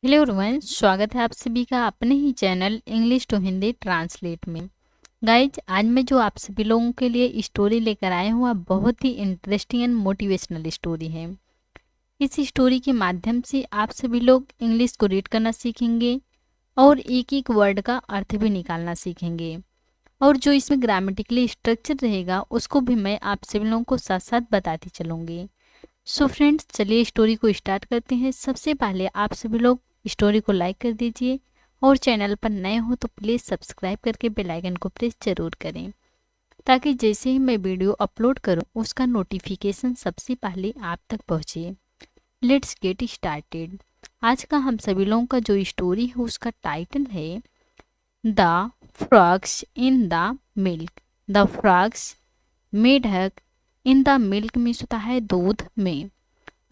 Hello everyone, स्वागत है आप सभी का अपने ही channel English to Hindi translate में। गाइज, आज मैं जो आप सभी लोगों के लिए स्टोरी लेकर आया हूँ, वह बहुत ही इंटरेस्टिंग एंड मोटिवेशनल स्टोरी है। इस स्टोरी के माध्यम से आप सभी लोग इंग्लिश को रीड करना सीखेंगे और एक एक वर्ड का अर्थ भी निकालना सीखेंगे। और जो इसमें ग्रामेटिकली स्ट्रक्चर रहेगा उसको भी मैं आप सभी लोगों को साथ साथ बताती चलूँगी। सो फ्रेंड्स, चलिए स्टोरी को स्टार्ट करते हैं। सबसे पहले आप सभी लोग स्टोरी को लाइक कर दीजिए और चैनल पर नए हो तो प्लीज़ सब्सक्राइब करके बेल आइकन को प्रेस जरूर करें, ताकि जैसे ही मैं वीडियो अपलोड करूं उसका नोटिफिकेशन सबसे पहले आप तक पहुंचे। Let's get started. आज का हम सभी लोगों का जो स्टोरी है उसका टाइटल है the frogs in the milk. The frogs, मेढक, इन द मिल्क मीन्स होता है दूध में।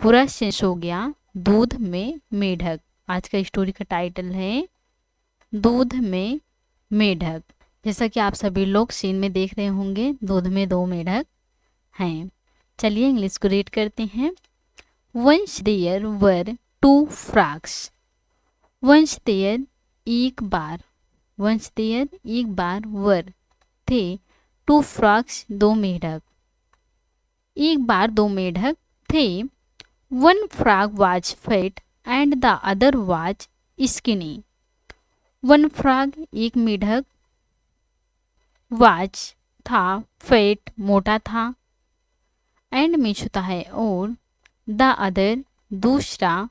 पूरा सेंस हो गया दूध में मेढक। आज का स्टोरी का टाइटल है दूध में मेढक। जैसा कि आप सभी लोग सीन में देख रहे होंगे, दूध में दो मेढक हैं। चलिए इंग्लिश को रीड करते हैं। Once there were two frogs. Once there एक बार, वंस देयर एक बार वर थे टू फ्रॉग्स दो मेढक। एक बार दो मेढक थे। One frog was fat and the other was skinny. One frog एक मेढक, वाज था, फैट मोटा था, एंड मीन्स होता है और, द अदर दूसरा,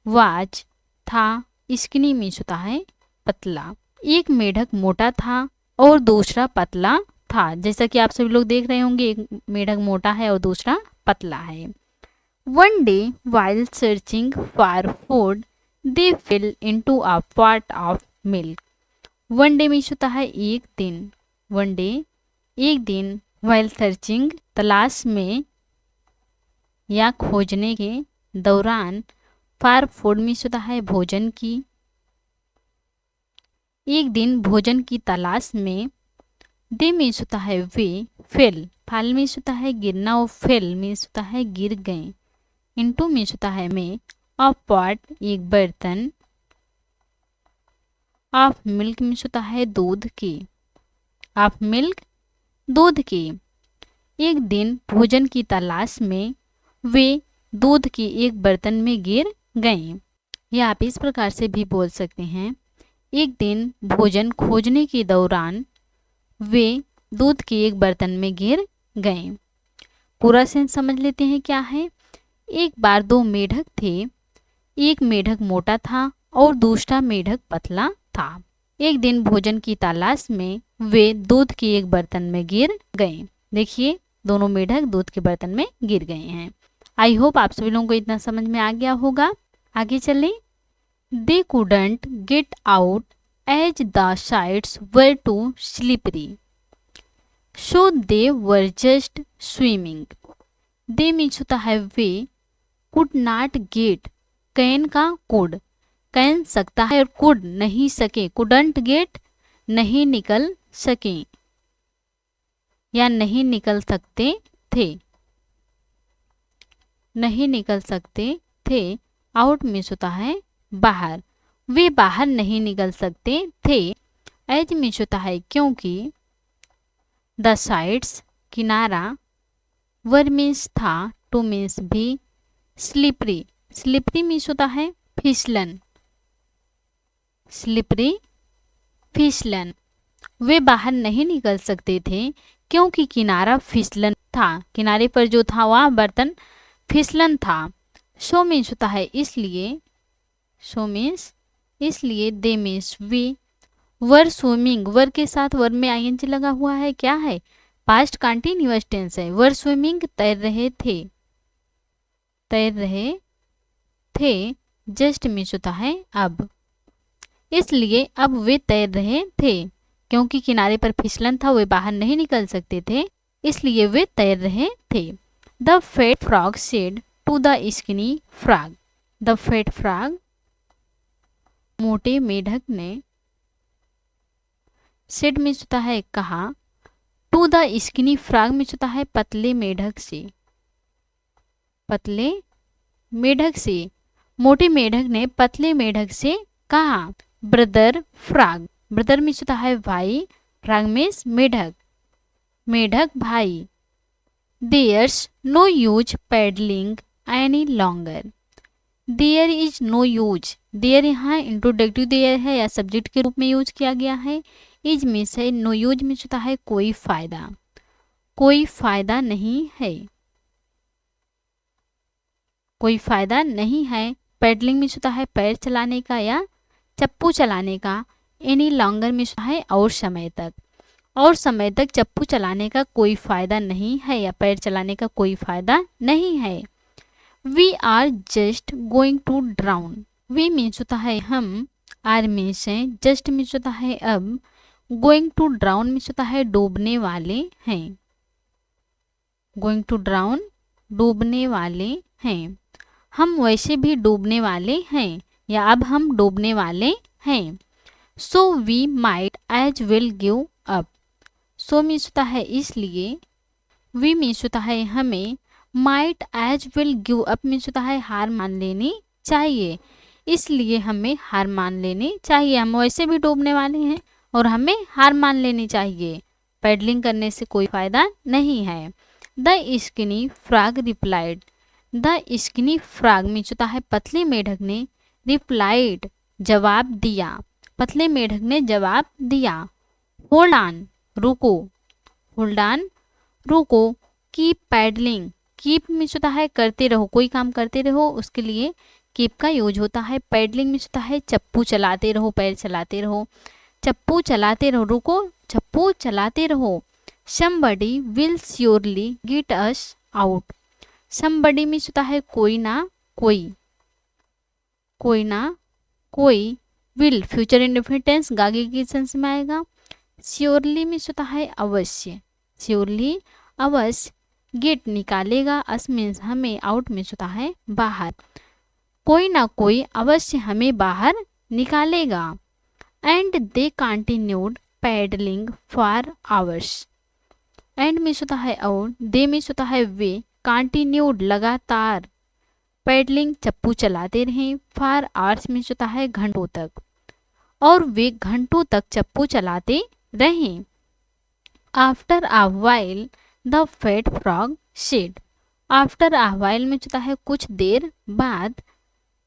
वाज था, स्किनी मीन्स होता है पतला। एक मेढक मोटा था और दूसरा पतला था। जैसा कि आप सभी लोग देख रहे होंगे, एक मेढक मोटा है और दूसरा पतला है। One day, while searching for food, they fell into a pot of milk. One day means होता है एक दिन। One day एक दिन, while searching तलाश में या खोजने के दौरान, for food मीन्स होता है भोजन की। एक दिन भोजन की तलाश में, they मीन्स होता है वे, फेल, फाल मीन्स होता है गिरना और फेल मीन्स होता है गिर गए। इनटू मीन्स होता है में, ऑफ पॉट एक बर्तन, ऑफ मिल्क मीन्स होता है दूध की, ऑफ मिल्क दूध की। एक दिन भोजन की तलाश में वे दूध के एक बर्तन में गिर गए। या आप इस प्रकार से भी बोल सकते हैं, एक दिन भोजन खोजने के दौरान वे दूध के एक बर्तन में गिर गए। पूरा सेंस समझ लेते हैं क्या है। एक बार दो मेढक थे। एक मेढक मोटा था और दूसरा मेढक पतला था। एक दिन भोजन की तलाश में वे दूध के एक बर्तन में गिर गए। देखिए, दोनों मेढक दूध के बर्तन में गिर गए हैं। आई होप आप सभी लोगों को इतना समझ में आ गया होगा। आगे चलें। They couldn't get out as the sides were too slippery, so they were just swimming. They means होता है वे, कुड नॉट गेट, कैन का कुड, कैन सकता है और कुड नहीं सके, कुडंट गेट नहीं निकल सके या नहीं निकल सकते थे, नहीं निकल सकते थे। आउट मीन्स होता है बाहर, वे बाहर नहीं निकल सकते थे। एज मीन्स होता है क्योंकि, द साइड्स किनारा, वर मीन्स था, टू मीन्स भी, स्लिपरी, स्लिपरी मीन्स होता है फिसलन, स्लिपरी फिसलन। वे बाहर नहीं निकल सकते थे क्योंकि किनारा फिसलन था, किनारे पर जो था वह बर्तन फिसलन था। सो मीन्स होता है इसलिए, सो मीन्स इसलिए, दे मीन्स वे, वर स्विमिंग, वर के साथ वर में आईएनजी लगा हुआ है, क्या है, पास्ट कंटिन्यूअस टेंस है। वर स्विमिंग तैर रहे थे, तैर रहे थे। जस्ट मीन्स होता है अब, इसलिए अब वे तैर रहे थे क्योंकि किनारे पर फिसलन था, वे बाहर नहीं निकल सकते थे, इसलिए वे तैर रहे थे। The fat frog said to the skinny frog. The fat frog, मोटे मेढक ने, सेड मीन्स होता है कहा, to the skinny frog means होता है पतले मेढक से, पतले मेढक से। मोटे मेढक ने पतले मेढक से कहा, ब्रदर फ्रॉग, ब्रदर मीन्स होता है भाई, फ्रॉग मीन्स मेढक, मेढक भाई, there's no use paddling any longer, there is no use, there यहाँ इंट्रोडक्टिव देयर है या सब्जेक्ट के रूप में यूज किया गया है, इज मीन्स है, नो यूज मीन्स होता है कोई फायदा, कोई फायदा नहीं है, कोई फायदा नहीं है, पैडलिंग मीन्स होता है पैर चलाने का या चप्पू चलाने का, एनी लॉन्गर मीन्स होता है और समय तक, और समय तक चप्पू चलाने का कोई फायदा नहीं है या पैर चलाने का कोई फायदा नहीं है। We are just going to drown, we means होता है हम, आर मीन्स है, जस्ट मीन्स होता है अब, गोइंग टू ड्राउन मीन्स होता है डूबने वाले हैं, गोइंग टू ड्राउन डूबने वाले हैं, हम वैसे भी डूबने वाले हैं या अब हम डूबने वाले हैं। So we might as well give up, so means होता है इसलिए, वी मीन्स होता है हमें, might as well give up means होता है हार मान लेनी चाहिए, इसलिए हमें हार मान लेनी चाहिए, हम वैसे भी डूबने वाले हैं और हमें हार मान लेनी चाहिए, पैडलिंग करने से कोई फायदा नहीं है। The skinny frog replied, the skinny frog means होता है पतले मेढक ने, रिप्लाइड जवाब दिया, पतले मेढक ने जवाब दिया, होल्ड ऑन रुको, होल्ड ऑन रुको, कीप पैडलिंग, कीप मीन्स होता है करते रहो, कोई काम करते रहो उसके लिए कीप का यूज होता है, पैडलिंग मीन्स होता है चप्पू चलाते रहो, पैर चलाते रहो, चप्पू चलाते रहो, रुको चप्पू चलाते रहो, somebody will surely get us out, somebody means होता है कोई ना कोई, कोई ना कोई, will फ्यूचर इंडेफिनिट टेंस आगे की सेंस में आएगा, श्योरली मीन्स होता है अवश्य, श्योरली अवश्य, गेट निकालेगा, अस मीन्स हमें, आउट मीन्स होता है बाहर, कोई ना कोई अवश्य हमें बाहर निकालेगा। And they continued paddling for hours, and means होता है और, दे मीन्स होता है वे, कंटिन्यूड लगातार, पैडलिंग चप्पू चलाते रहे, फॉर आवर्स मीन्स होता है घंटों तक, और वे घंटों तक चप्पू चलाते रहे। After a while the fat frog said, after a while में होता है कुछ देर बाद,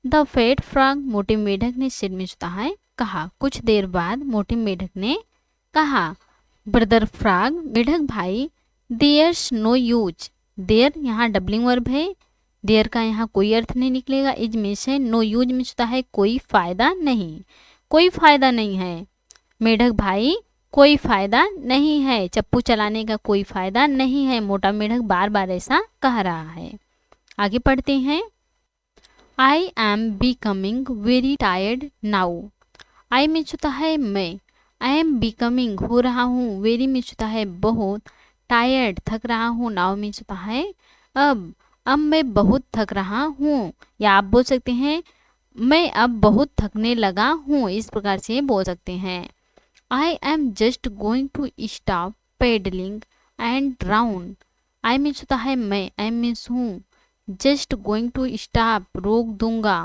द फैट फ्रॉग मोटे मेढक ने सेड में होता है कहा, कुछ देर बाद मोटे मेढक ने कहा, ब्रदर फ्रॉग मेढक भाई, देयर्स नो यूज, देयर यहाँ डबलिंग वर्ब है, देयर का यहाँ कोई अर्थ नहीं निकलेगा, इज मीन्स है, नो यूज मीन्स होता है कोई फायदा नहीं, कोई फायदा नहीं है, मेढक भाई कोई फायदा नहीं है, चप्पू चलाने का कोई फायदा नहीं है, मोटा मेढक बार बार ऐसा कह रहा है। आगे पढ़ते हैं। I am becoming very tired now, I means होता है मैं, आई एम बिकमिंग हो रहा हूँ, वेरी मीन्स होता है बहुत, टायर्ड थक रहा हूँ, नाउ मीन्स होता है अब मैं बहुत थक रहा हूँ, या आप बोल सकते हैं मैं अब बहुत थकने लगा हूँ, इस प्रकार से बोल सकते हैं। I am just going to stop paddling and drown, I means होता है मैं, आई मीन्स हूँ, जस्ट गोइंग टू स्टॉप रोक दूंगा,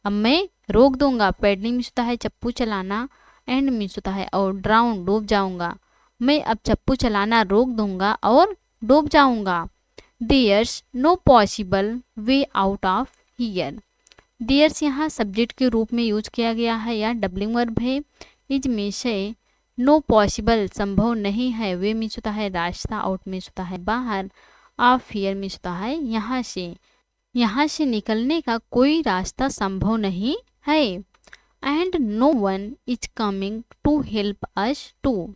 अब मैं रोक दूंगा, पेडलिंग मीन्स होता है चप्पू चलाना, एंड मीन्स होता है और, ड्राउन डूब जाऊंगा, मैं अब चप्पू चलाना रोक दूंगा और डूब जाऊंगा। There's no possible way out of here, there's यहाँ सब्जेक्ट के रूप में यूज किया गया है या डबलिंग वर्ब है, इज मीन्स है नो पॉसिबल संभव नहीं है, वे मीन्स होता है रास्ता, आउट मीन्स होता है बाहर, ऑफ हियर मीन्स होता है यहाँ से निकलने का कोई रास्ता संभव नहीं है। And no one is coming to help us too,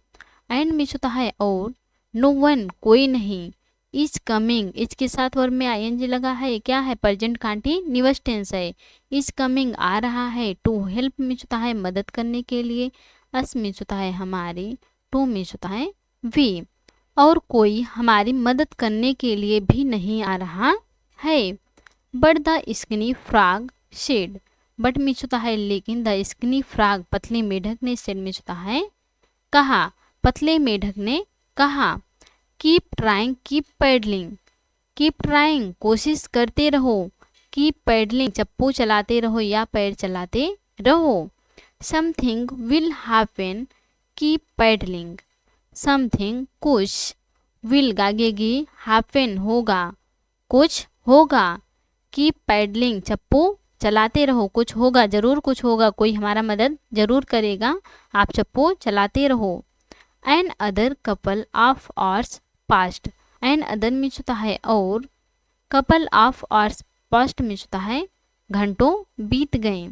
and means होता है और, नो वन कोई नहीं, इज कमिंग इज के साथ वर्ब में आईएनजी लगा है, क्या है प्रेजेंट कंटीन्यूअस टेंस है, इज कमिंग आ रहा है, टू हेल्प मीन्स होता है मदद करने के लिए, अस मीन्स होता है हमारी, टू मीन्स होता है वी, और कोई हमारी मदद करने के लिए भी नहीं आ रहा है। But the skinny frog said, but means होता है लेकिन, द स्किनी फ्रॉग पतले मेढक ने, सेड मीन्स होता है कहा, पतले मेढक ने कहा, keep trying keep paddling, keep trying कोशिश करते रहो, कीप पैडलिंग, चप्पू चलाते रहो या पैर चलाते रहो। Something will happen, keep paddling. Something कुछ, विल गागेगी, हैपन होगा, कुछ होगा, कीप पैडलिंग चप्पू चलाते रहो, कुछ होगा, जरूर कुछ होगा, कोई हमारा मदद जरूर करेगा, आप चप्पू चलाते रहो। Another couple of hours past, another means होता है और, couple of hours past means होता है घंटों बीत गए,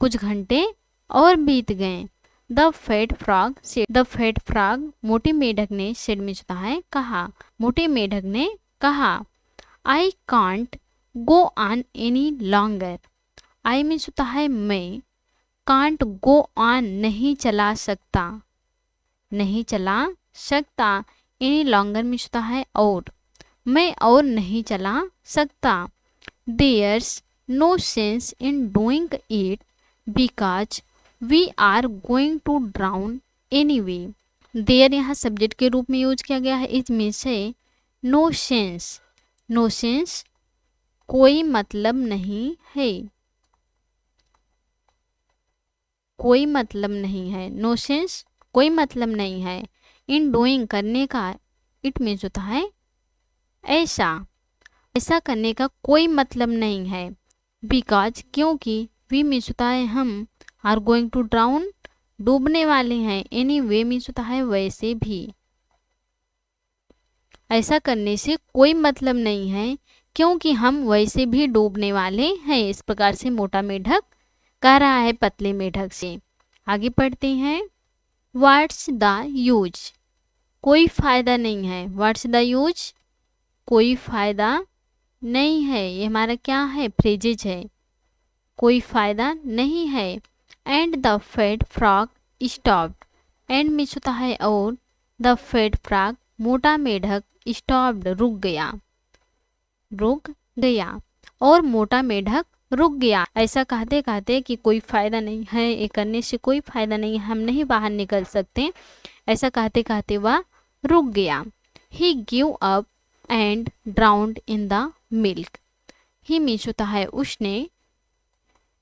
कुछ घंटे और बीत गए। The fat frog said, the fat frog मोटी मेढक ने, सेड मीन्स होता है कहा, मोटे मेढक ने कहा। I can't go on any longer, I means होता है मैं, कांट गो ऑन नहीं चला सकता, नहीं चला सकता, एनी लॉन्गर मीन्स होता है और, मैं और नहीं चला सकता। There's no sense in doing it because we are going to drown anyway. There यहाँ सब्जेक्ट के रूप में यूज किया गया है, इट मीन्स है नो सेंस, नो सेंस कोई मतलब नहीं है, कोई मतलब नहीं है, नो सेंस कोई मतलब नहीं है। इन डूइंग करने का, इट मीन्स होता है ऐसा, ऐसा करने का कोई मतलब नहीं है। बिकॉज क्योंकि, वी मीन्स होता है हम, आर गोइंग टू ड्राउन डूबने वाले हैं, एनी वे मीन्स होता है वैसे भी, ऐसा करने से कोई मतलब नहीं है क्योंकि हम वैसे भी डूबने वाले हैं। इस प्रकार से मोटा मेढक कह रहा है पतले मेढक से। आगे पढ़ते हैं। व्हाट्स द यूज, कोई फायदा नहीं है, व्हाट्स द यूज कोई फायदा नहीं है, ये हमारा क्या है, फ्रेजेज है, कोई फायदा नहीं है। And the fat frog stopped, and means होता है और, द फैट फ्रॉग मोटा मेढक स्टॉप्ड रुक गया, रुक गया, और मोटा मेढक रुक गया। ऐसा कहते कहते कि कोई फायदा नहीं है, ये करने से कोई फायदा नहीं है, हम नहीं बाहर निकल सकते, ऐसा कहते कहते वह रुक गया। He give up and drowned in the milk, he means होता है उसने,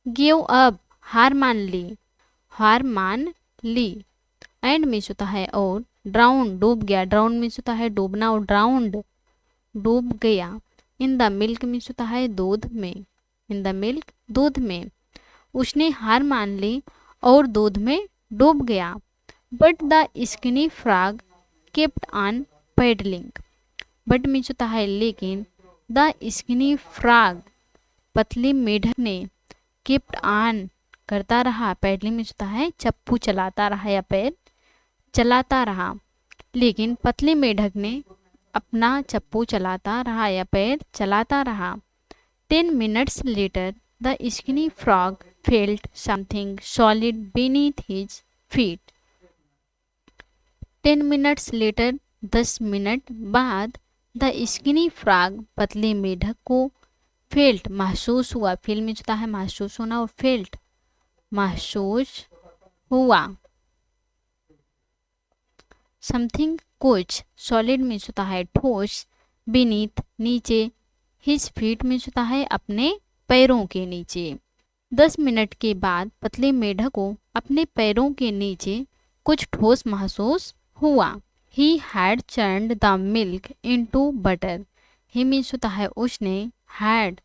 गिव अप हार मान ली, हार मान ली, एंड मीन्स होता है और, ड्राउन डूब गया, ड्राउन मीन्स होता है डूबना और ड्राउंड डूब गया। इन द मिल्क मीन्स होता है दूध में, इन द मिल्क दूध में, उसने हार मान ली और दूध में डूब गया। But the skinny frog kept on paddling, but means होता है लेकिन, द स्किनी फ्रॉग पतली मेढक ने, केप्ट ऑन करता रहा, पैडलिंग मीन्स होता है चप्पू चलाता रहा या पैर चलाता रहा, लेकिन पतली मेढक ने अपना चप्पू चलाता रहा या पैर चलाता रहा। 10 minutes later, the skinny frog felt something solid beneath his feet. 10 minutes later, 10 minute बाद, द स्किनी फ्रॉग पतले मेढक को, फेल्ट महसूस हुआ, फील में होता है महसूस होना, और फेल्ट महसूस हुआ, समथिंग कुछ, सॉलिड में होता है ठोस, बीनीथ नीचे, हिज फीट में होता है अपने पैरों के नीचे। 10 मिनट के बाद पतले मेढक को अपने पैरों के नीचे कुछ ठोस महसूस हुआ। He had churned the milk into butter, he means होता है उसने, हैड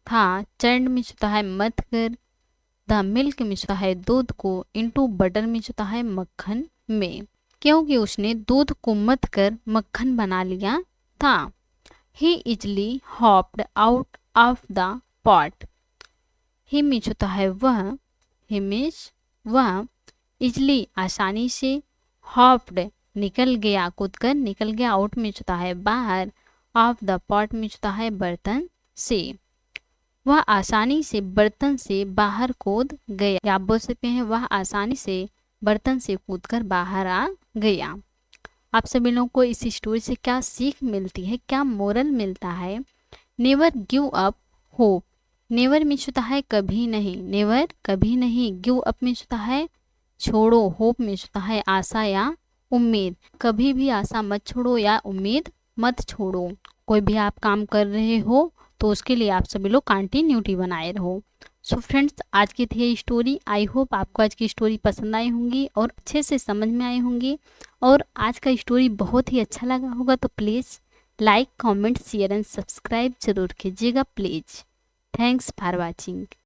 था, चर्नड मीन्स होता है मथ कर, द मिल्क मीन्स होता है दूध को, इनटू बटर मीन्स होता है मक्खन में, क्योंकि उसने दूध को मथ कर मक्खन बना लिया था। He easily hopped out of the pot, he means होता है वह, ही मीन्स वह, इजली आसानी से, हॉप्ड निकल गया, कूद कर निकल गया, आउट मीन्स होता है बाहर, ऑफ द पॉट मीन्स होता है बर्तन से, वह आसानी से बर्तन से बाहर कूद गया, या आप बोल सकते हैं वह आसानी से बर्तन से कूदकर बाहर आ गया। आप सभी लोगों को इस स्टोरी से क्या सीख मिलती है, क्या मोरल मिलता है? Never give up hope, never means होता है कभी नहीं, नेवर कभी नहीं, गिव अप मीन्स होता है छोड़ो, होप मीन्स होता है आशा या उम्मीद, कभी भी आशा मत छोड़ो या उम्मीद मत छोड़ो। कोई भी आप काम कर रहे हो तो उसके लिए आप सभी लोग कंटिन्यूटी बनाए रहो। सो फ्रेंड्स, आज की थी ये स्टोरी। आई होप आपको आज की स्टोरी पसंद आई होंगी और अच्छे से समझ में आई होंगी, और आज का स्टोरी बहुत ही अच्छा लगा होगा तो please like, comment, share and subscribe जरूर कीजिएगा प्लीज़। Thanks for watching.